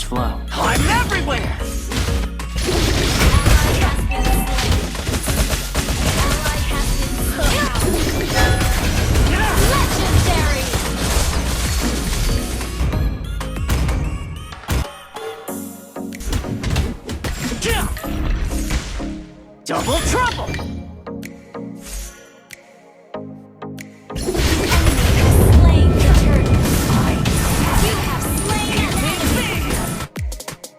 river's flow. I'm everywhere! Legendary! Double trouble! Slain the turtle. You have slain an enemy.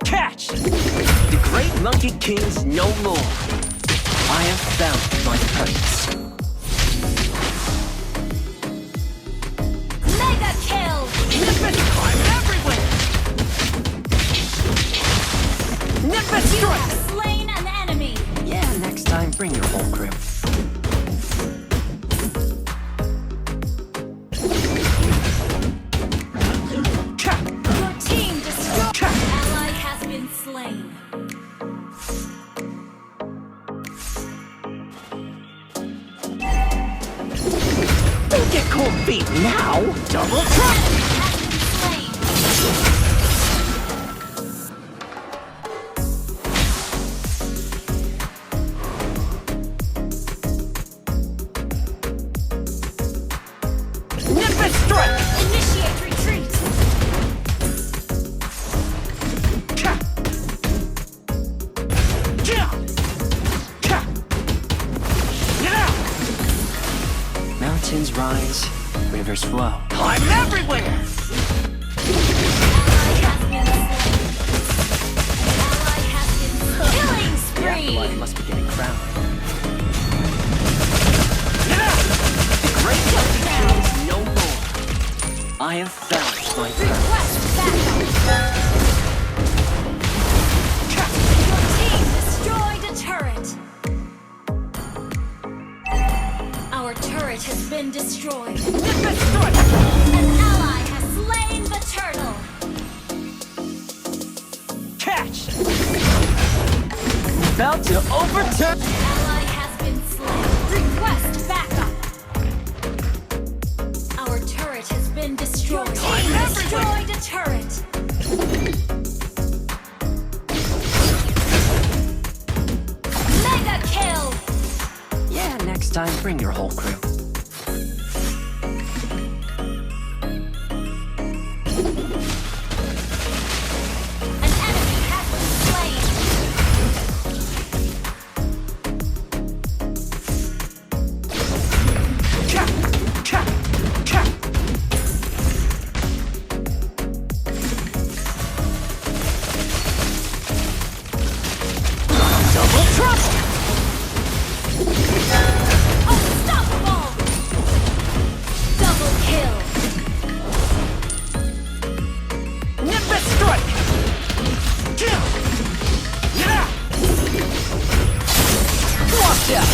Catch! The great monkey king's no more. I have found my purpose. Mega kill! I'm everywhere! Nimbus You strike! have slain an enemy. Yeah, next time bring your whole crew. Your team destroyed. Ally has been slain. Don't get cold feet now! Double trouble! Has been slain. Nimbus strike! Initiate retreat. Mountains rise, rivers flow. I'm everywhere! Ally has been slain. Killing The spree. afterlife must be getting crowded. The great monkey king is no more. I have found my purpose. Request backup. Your team destroyed a turret. Our turret has been destroyed. Nimbus strike! An ally has slain the turtle. Catch! About to overturn. Ally has been slain. Request backup. Our turret has been destroyed. Your team destroyed a turret. Mega kill. Yeah, next time bring your whole crew. An enemy has been slain. Double trouble! Unstoppable. Double kill. Nimbus strike! Watch out!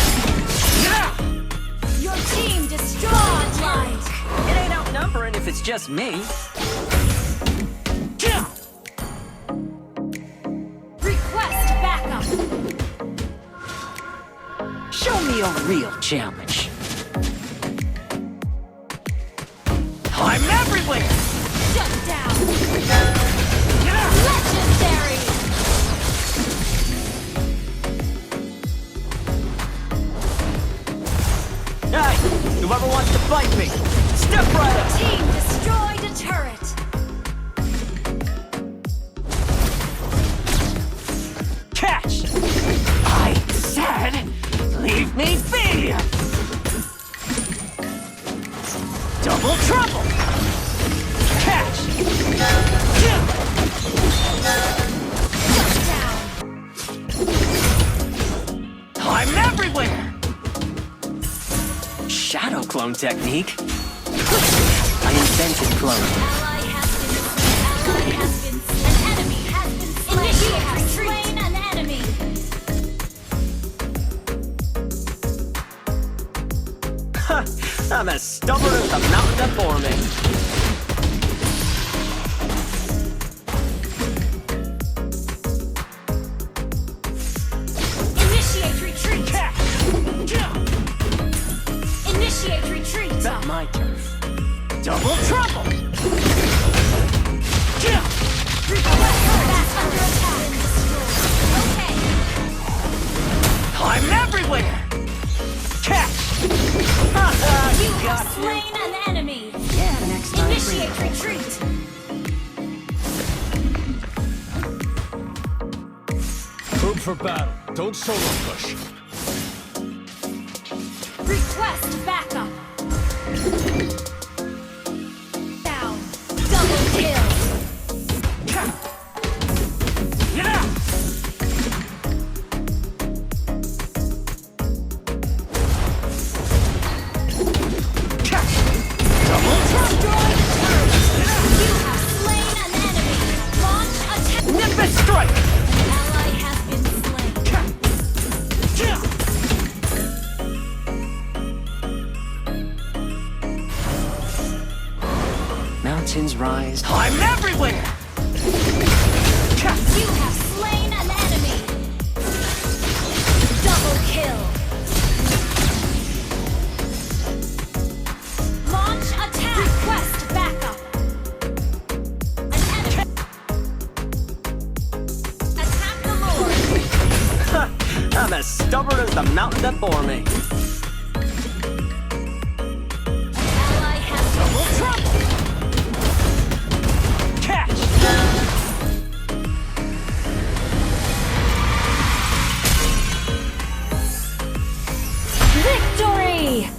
Your team destroyed light. It ain't outnumbering if it's just me. Request backup. Show me a real challenge. I'm everywhere! Shut down. Legendary. Hey, whoever wants to fight me, step right up! Team destroyed a turret. Catch! I said, leave me be! Double trouble! Catch! Shut down. I'm everywhere! Shadow clone technique. I invented cloning. Ally has been slain. An enemy has been slain. Initiate has slain an enemy. I'm as stubborn as the mountain before me. Initiate retreat. Catch! Initiate retreat. Not my turf. Double trouble! Request solo push. Request backup. Down. Double kill. Yeah! Double Destroy the turret. You have slain an enemy. Launch attack. Nimbus strike! Ally has been slain. Mountains rise. I'm everywhere! You have slain an enemy. Double kill. Launch attack. Request backup. An enemy. Attack the Lord. I'm as stubborn as the mountain that bore me. Ally has Double trouble! Catch! victory.